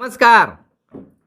नमस्कार।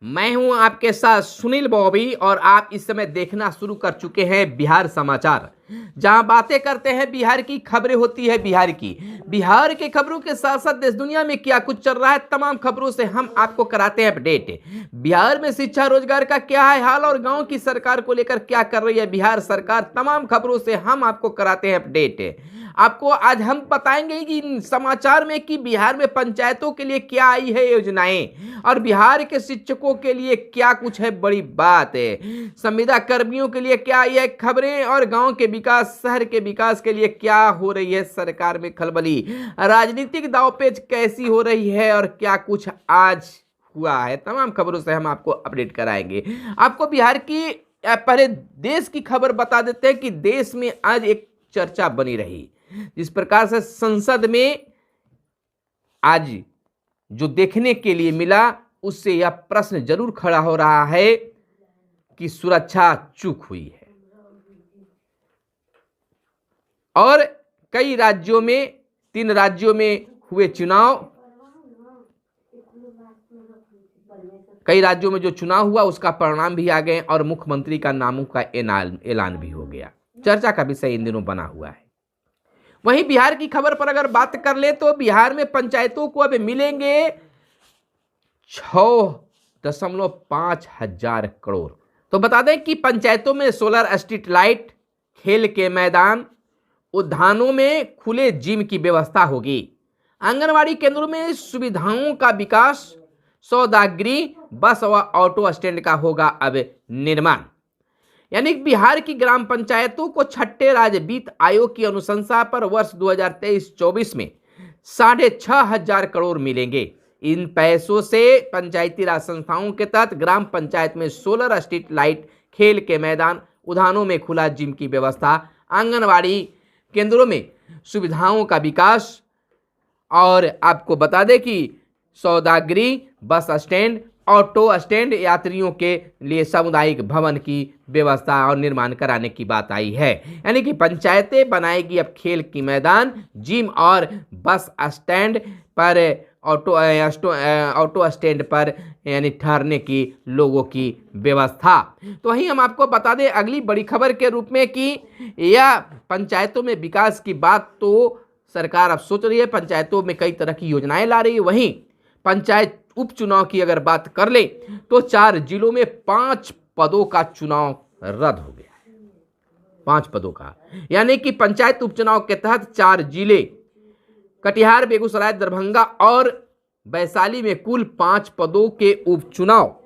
मैं हूं आपके साथ सुनील बॉबी और आप इस समय देखना शुरू कर चुके हैं बिहार समाचार, जहां बातें करते हैं बिहार की, खबरें होती है बिहार के खबरों के साथ साथ देश दुनिया में क्या कुछ चल रहा है तमाम खबरों से हम आपको कराते हैं अपडेट। बिहार में शिक्षा रोजगार का क्या है हाल और गांव की सरकार को लेकर क्या कर रही है बिहार सरकार, तमाम खबरों से हम आपको कराते हैं अपडेट। आपको आज हम बताएंगे कि इन समाचार में कि बिहार में पंचायतों के लिए क्या आई है योजनाएं और बिहार के शिक्षकों के लिए क्या कुछ है बड़ी बात है, संविदा कर्मियों के लिए क्या आई है खबरें और गांव के विकास, शहर के विकास के लिए क्या हो रही है सरकार में खलबली, राजनीतिक दांवपेच कैसी हो रही है और क्या कुछ आज हुआ है, तमाम खबरों से हम आपको अपडेट कराएंगे। आपको बिहार की पहले देश की खबर बता देते हैं कि देश में आज एक चर्चा बनी रही, जिस प्रकार से संसद में आज जो देखने के लिए मिला उससे यह प्रश्न जरूर खड़ा हो रहा है कि सुरक्षा चूक हुई है और कई राज्यों में, 3 राज्यों में हुए चुनाव, कई राज्यों में जो चुनाव हुआ उसका परिणाम भी आ गए और मुख्यमंत्री का नामों का ऐलान भी हो गया। चर्चा का विषय इन दिनों बना हुआ है। वहीं बिहार की खबर पर अगर बात कर ले तो बिहार में पंचायतों को अब मिलेंगे 6.5 हजार करोड़। तो बता दें कि पंचायतों में सोलर स्ट्रीट लाइट, खेल के मैदान, उद्यानों में खुले जिम की व्यवस्था होगी। आंगनवाड़ी केंद्रों में सुविधाओं का विकास, सौदागरी, बस व ऑटो स्टैंड का होगा अब निर्माण। यानी बिहार की ग्राम पंचायतों को छठे राज्य वित्त आयोग की अनुशंसा पर वर्ष 2023-24 में 6.5 हजार करोड़ मिलेंगे। इन पैसों से पंचायती राज संस्थाओं के तहत ग्राम पंचायत में सोलर स्ट्रीट लाइट, खेल के मैदान, उद्यानों में खुला जिम की व्यवस्था, आंगनवाड़ी केंद्रों में सुविधाओं का विकास और आपको बता दें कि सौदागरी, बस स्टैंड, ऑटो स्टैंड, यात्रियों के लिए सामुदायिक भवन की व्यवस्था और निर्माण कराने की बात आई है। यानी कि पंचायतें बनाएगी अब खेल की मैदान, जिम और बस स्टैंड पर, ऑटो स्टैंड पर यानी ठहरने की लोगों की व्यवस्था। तो वहीं हम आपको बता दें अगली बड़ी खबर के रूप में कि यह पंचायतों में विकास की बात तो सरकार अब सोच रही है, पंचायतों में कई तरह की योजनाएं ला रही है। वहीं पंचायत उपचुनाव की अगर बात कर ले तो 4 जिलों में 5 पदों का चुनाव रद्द हो गया है। 5 पदों का, यानी कि पंचायत उपचुनाव के तहत 4 जिले कटिहार, बेगूसराय, दरभंगा और वैशाली में कुल 5 पदों के उपचुनाव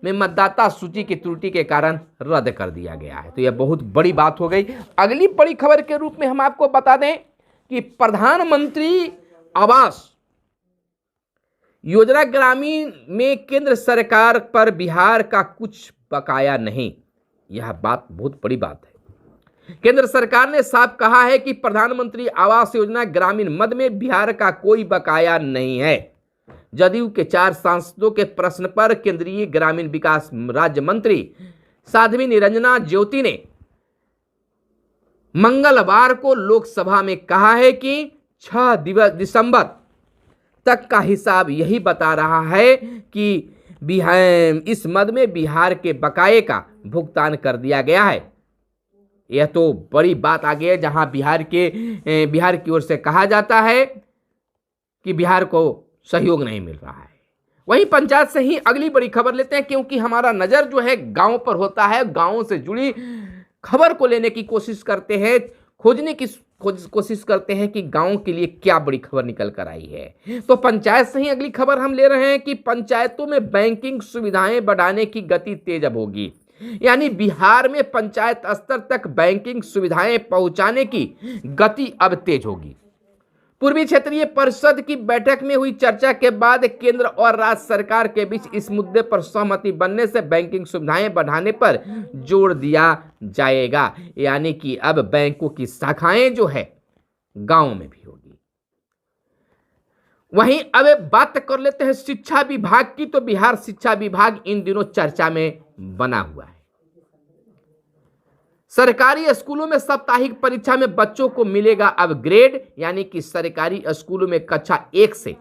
में मतदाता सूची की त्रुटि के कारण रद्द कर दिया गया है। तो यह बहुत बड़ी बात हो गई। अगली बड़ी खबर के रूप में हम आपको बता दें कि प्रधानमंत्री आवास योजना ग्रामीण में केंद्र सरकार पर बिहार का कुछ बकाया नहीं। यह बात बहुत बड़ी बात है। केंद्र सरकार ने साफ कहा है कि प्रधानमंत्री आवास योजना ग्रामीण मद में बिहार का कोई बकाया नहीं है। जदयू के 4 सांसदों के प्रश्न पर केंद्रीय ग्रामीण विकास राज्य मंत्री साध्वी निरंजना ज्योति ने मंगलवार को लोकसभा में कहा है कि 6 दिसंबर तक का हिसाब यही बता रहा है कि इस मद में बिहार के बकाये का भुगतान कर दिया गया है। यह तो बड़ी बात आ गई है, जहां बिहार की ओर से कहा जाता है कि बिहार को सहयोग नहीं मिल रहा है। वहीं पंचायत से ही अगली बड़ी खबर लेते हैं, क्योंकि हमारा नजर जो है गांव पर होता है। गांवों से जुड़ी खबर को लेने की कोशिश करते हैं, खोजने की कोशिश करते हैं कि गांव के लिए क्या बड़ी खबर निकल कर आई है। तो पंचायत से ही अगली खबर हम ले रहे हैं कि पंचायतों में बैंकिंग सुविधाएं बढ़ाने की गति तेज अब होगी। यानी बिहार में पंचायत स्तर तक बैंकिंग सुविधाएं पहुंचाने की गति अब तेज होगी। पूर्वी क्षेत्रीय परिषद की बैठक में हुई चर्चा के बाद केंद्र और राज्य सरकार के बीच इस मुद्दे पर सहमति बनने से बैंकिंग सुविधाएं बढ़ाने पर जोर दिया जाएगा। यानी कि अब बैंकों की शाखाएं जो है गांव में भी होगी। वहीं अब बात कर लेते हैं शिक्षा विभाग की। तो बिहार शिक्षा विभाग इन दिनों चर्चा में बना हुआ है। सरकारी स्कूलों में साप्ताहिक परीक्षा में बच्चों को मिलेगा अब ग्रेड, यानी कि सरकारी स्कूलों में कक्षा 1 से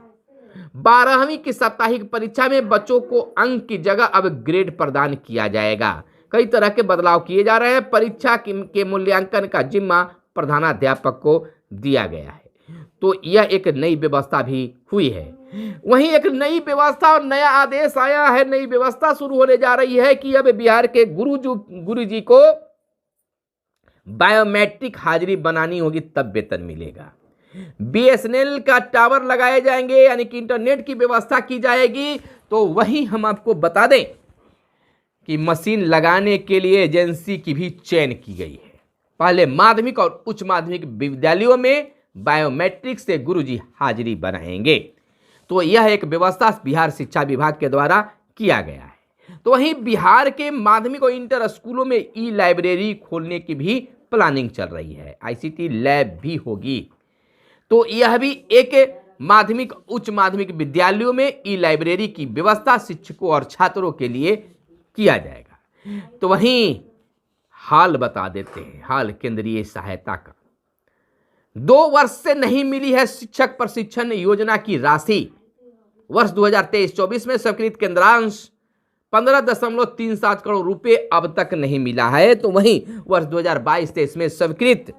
12वीं की साप्ताहिक परीक्षा में बच्चों को अंक की जगह अब ग्रेड प्रदान किया जाएगा। कई तरह के बदलाव किए जा रहे हैं। परीक्षा के मूल्यांकन का जिम्मा प्रधानाध्यापक को दिया गया है। तो यह एक नई व्यवस्था भी हुई है। वहीं एक नई व्यवस्था और नया आदेश आया है, नई व्यवस्था शुरू होने जा रही है कि अब बिहार के गुरुजी को बायोमेट्रिक हाजिरी बनानी होगी तब वेतन मिलेगा। बीएसएनएल का टावर लगाए जाएंगे, यानी कि इंटरनेट की व्यवस्था की जाएगी। तो वहीं हम आपको बता दें कि मशीन लगाने के लिए एजेंसी की भी चयन की गई है। पहले माध्यमिक और उच्च माध्यमिक विद्यालयों में बायोमेट्रिक से गुरुजी हाजिरी बनाएंगे। तो यह एक व्यवस्था बिहार शिक्षा विभाग के द्वारा किया गया है। तो वहीं बिहार के माध्यमिक और इंटर स्कूलों में ई लाइब्रेरी खोलने की भी प्लानिंग चल रही है। आईसीटी लैब भी होगी। तो यह भी एक माध्यमिक उच्च माध्यमिक विद्यालयों में ई लाइब्रेरी की व्यवस्था शिक्षकों और छात्रों के लिए किया जाएगा। तो वहीं हाल बता देते हैं, हाल केंद्रीय सहायता का 2 वर्ष से नहीं मिली है शिक्षक प्रशिक्षण योजना की राशि। वर्ष 2023-24 में स्वीकृत केंद्रांश 15.37 करोड़ रुपए अब तक नहीं मिला है। तो वहीं वर्ष 2022-23 में स्वीकृत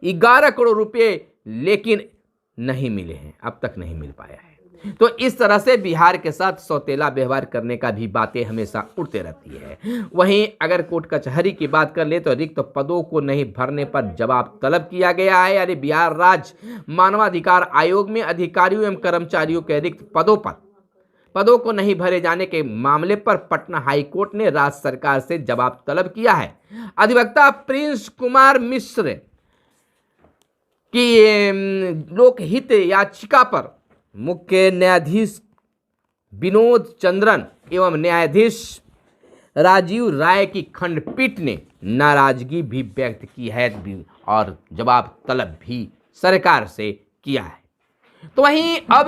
11 करोड़ रुपए लेकिन नहीं मिले हैं, अब तक नहीं मिल पाया है। तो इस तरह से बिहार के साथ सौतेला व्यवहार करने का भी बातें हमेशा उठते रहती है। वहीं अगर कोर्ट कचहरी की बात कर ले तो रिक्त पदों को नहीं भरने पर जवाब तलब किया गया है। यानी बिहार राज्य मानवाधिकार आयोग में अधिकारियों एवं कर्मचारियों के रिक्त पदों को नहीं भरे जाने के मामले पर पटना हाईकोर्ट ने राज्य सरकार से जवाब तलब किया है। अधिवक्ता प्रिंस कुमार मिश्र की लोकहित याचिका पर मुख्य न्यायाधीश विनोद चंद्रन एवं न्यायाधीश राजीव राय की खंडपीठ ने नाराजगी भी व्यक्त की है और जवाब तलब भी सरकार से किया है। तो वहीं अब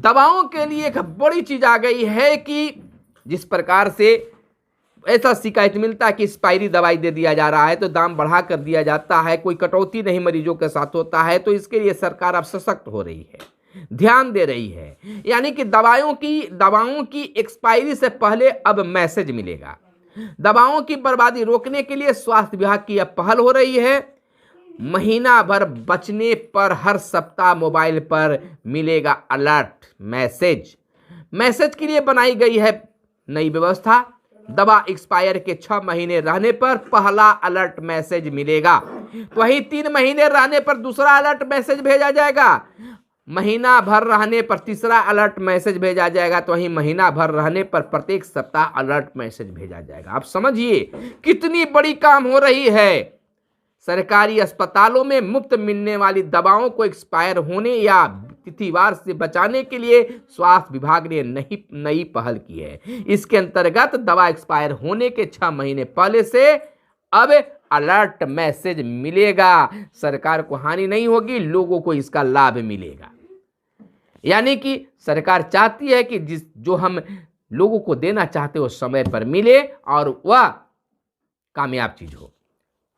दवाओं के लिए एक बड़ी चीज आ गई है कि जिस प्रकार से ऐसा शिकायत मिलता है कि एक्सपायरी दवाई दे दिया जा रहा है तो दाम बढ़ा कर दिया जाता है, कोई कटौती नहीं मरीजों के साथ होता है। तो इसके लिए सरकार अब सशक्त हो रही है, ध्यान दे रही है। यानी कि दवाओं की एक्सपायरी से पहले अब मैसेज मिलेगा। दवाओं की बर्बादी रोकने के लिए स्वास्थ्य विभाग की यह पहल हो रही है। महीना भर बचने पर हर सप्ताह मोबाइल पर मिलेगा अलर्ट मैसेज के लिए बनाई गई है नई व्यवस्था। दवा एक्सपायर के 6 महीने रहने पर पहला अलर्ट मैसेज मिलेगा। तो वहीं 3 महीने रहने पर दूसरा अलर्ट मैसेज भेजा जाएगा। महीना भर रहने पर तीसरा अलर्ट मैसेज भेजा जाएगा। तो वहीं महीना भर रहने पर प्रत्येक सप्ताह अलर्ट मैसेज भेजा जाएगा। आप समझिए कितनी बड़ी काम हो रही है। सरकारी अस्पतालों में मुफ्त मिलने वाली दवाओं को एक्सपायर होने या तिथिवार से बचाने के लिए स्वास्थ्य विभाग ने नई पहल की है। इसके अंतर्गत दवा एक्सपायर होने के 6 महीने पहले से अब अलर्ट मैसेज मिलेगा। सरकार को हानि नहीं होगी, लोगों को इसका लाभ मिलेगा। यानी कि सरकार चाहती है कि जो हम लोगों को देना चाहते हो समय पर मिले और वह कामयाब चीज हो।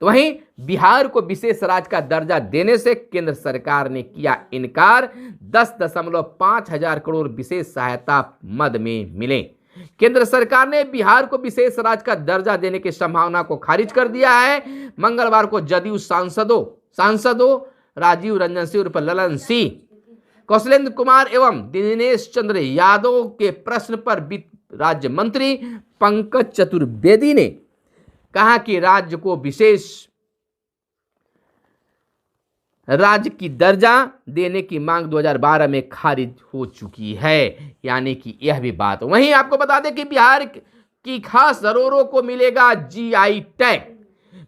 तो वहीं बिहार को विशेष राज्य का दर्जा देने से केंद्र सरकार ने किया इनकार। 10.5 हजार करोड़ विशेष सहायता मद में मिले। केंद्र सरकार ने बिहार को विशेष राज्य का दर्जा देने की संभावना को खारिज कर दिया है। मंगलवार को जदयू सांसदों राजीव रंजन सिंह उर्फ ललन सिंह, कौशलेंद्र कुमार एवं दिनेश चंद्र यादव के प्रश्न पर वित्त राज्य मंत्री पंकज चतुर्वेदी ने कहा कि राज्य को विशेष राज्य की दर्जा देने की मांग 2012 में खारिज हो चुकी है। यानी कि यह भी बात। वहीं आपको बता दें कि बिहार की खास धरोहरों को मिलेगा जीआई टैग।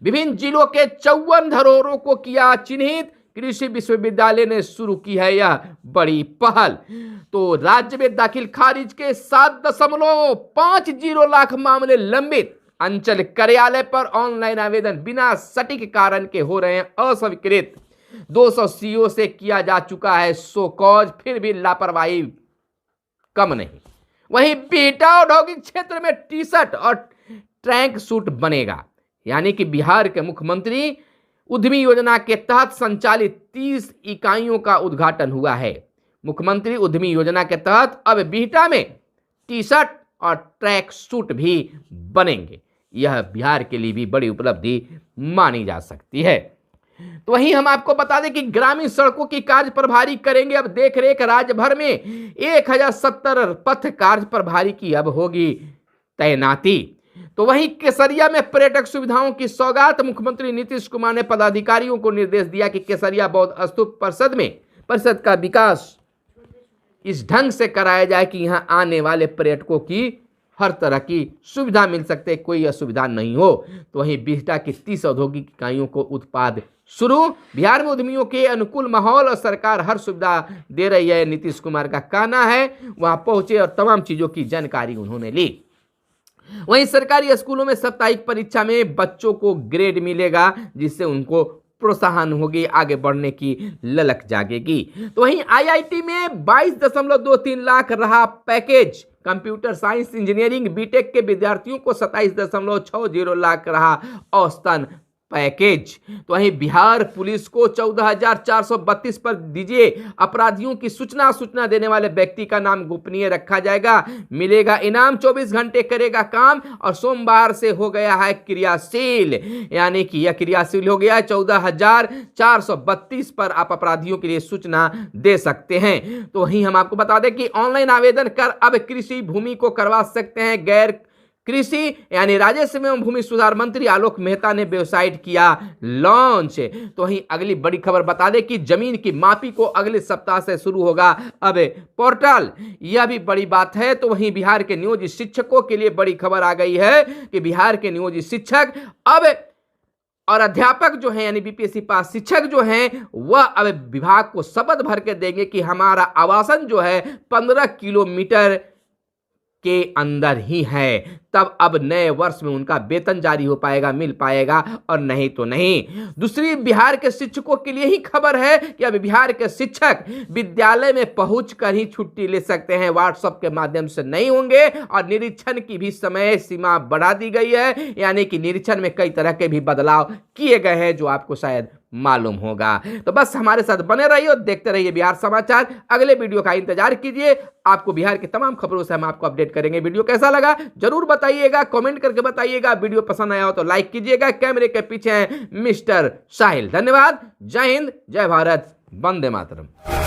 विभिन्न जिलों के 54 धरोहरों को किया चिन्हित। कृषि विश्वविद्यालय ने शुरू की है यह बड़ी पहल। तो राज्य में दाखिल खारिज के 7.50 लाख मामले लंबित। अंचल कार्यालय पर ऑनलाइन आवेदन बिना सटीक कारण के हो रहे हैं अस्वीकृत। 200 सीओ से किया जा चुका है सो कॉज, फिर भी लापरवाही कम नहीं। वहीं बिहटा औद्योगिक क्षेत्र में टी शर्ट और ट्रैक सूट बनेगा। यानी कि बिहार के मुख्यमंत्री उद्यमी योजना के तहत संचालित 30 इकाइयों का उद्घाटन हुआ है। मुख्यमंत्री उद्यमी योजना के तहत अब बिहटा में टी शर्ट और ट्रैक सूट भी बनेंगे। यह बिहार के लिए भी बड़ी उपलब्धि मानी जा सकती है। तो वहीं हम आपको बता दें कि ग्रामीण सड़कों की कार्य प्रभारी करेंगे अब देख रेख। राज्य भर में 1070 पथ कार्य प्रभारी की अब होगी तैनाती। तो वहीं केसरिया में पर्यटक सुविधाओं की सौगात। मुख्यमंत्री नीतीश कुमार ने पदाधिकारियों को निर्देश दिया कि केसरिया बौद्ध स्तूप परिषद का विकास इस ढंग से कराया जाए कि यहां आने वाले पर्यटकों की हर तरह की सुविधा मिल सकते, कोई असुविधा नहीं हो। तो वहीं बिहटा की 30 औद्योगिक इकाइयों को उत्पाद शुरू। बिहार में उद्यमियों के अनुकूल माहौल और सरकार हर सुविधा दे रही है, नीतीश कुमार का कहना है। वहां पहुंचे और तमाम चीजों की जानकारी उन्होंने ली। वहीं सरकारी स्कूलों में साप्ताहिक परीक्षा में बच्चों को ग्रेड मिलेगा, जिससे उनको प्रोत्साहन होगी, आगे बढ़ने की ललक जागेगी। तो वहीं आईआईटी में 22.23 लाख रहा package. Computer science engineering B Tech के विद्यार्थियों को 27.60 लाख रहा औसतन पैकेज। तो वहीं बिहार पुलिस को 14,432 पर दीजिए अपराधियों की सूचना देने वाले व्यक्ति का नाम गोपनीय रखा जाएगा, मिलेगा इनाम, 24 घंटे करेगा काम और सोमवार से हो गया है क्रियाशील, यानी कि यह क्रियाशील हो गया है। 14,432 पर आप अपराधियों के लिए सूचना दे सकते हैं। तो वहीं हम आपको बता दें कि ऑनलाइन आवेदन कर अब कृषि भूमि को करवा सकते हैं गैर कृषि, यानी राजस्व एवं भूमि सुधार मंत्री आलोक मेहता ने वेबसाइट किया लॉन्च। तो वहीं अगली बड़ी खबर बता दें कि जमीन की मापी को अगले सप्ताह से शुरू होगा अब पोर्टल, यह भी बड़ी बात है। तो वहीं बिहार के नियोजित शिक्षकों के लिए बड़ी खबर आ गई है कि बिहार के नियोजित शिक्षक अब और अध्यापक जो हैं, यानी बीपीएससी पास शिक्षक जो हैं, वह अब विभाग को शपथ भर के देंगे कि हमारा आवासन जो है 15 किलोमीटर के अंदर ही है। तब अब नए वर्ष में उनका वेतन जारी हो पाएगा, मिल पाएगा, और नहीं तो नहीं। दूसरी बिहार के शिक्षकों के लिए ही खबर है कि अब बिहार के शिक्षक विद्यालय में पहुंचकर ही छुट्टी ले सकते हैं, व्हाट्सएप के माध्यम से नहीं होंगे। और निरीक्षण की भी समय सीमा बढ़ा दी गई है, यानी कि निरीक्षण में कई तरह के भी बदलाव किए गए हैं, जो आपको शायद मालूम होगा। तो बस हमारे साथ बने रहिए और देखते रहिए बिहार समाचार। अगले वीडियो का इंतजार कीजिए, आपको बिहार की तमाम खबरों से हम आपको अपडेट करेंगे। वीडियो कैसा लगा जरूर बताइएगा, कमेंट करके बताइएगा। वीडियो पसंद आया हो तो लाइक कीजिएगा। कैमरे के पीछे हैं मिस्टर साहिल। धन्यवाद। जय हिंद, जय भारत, वंदे मातरम।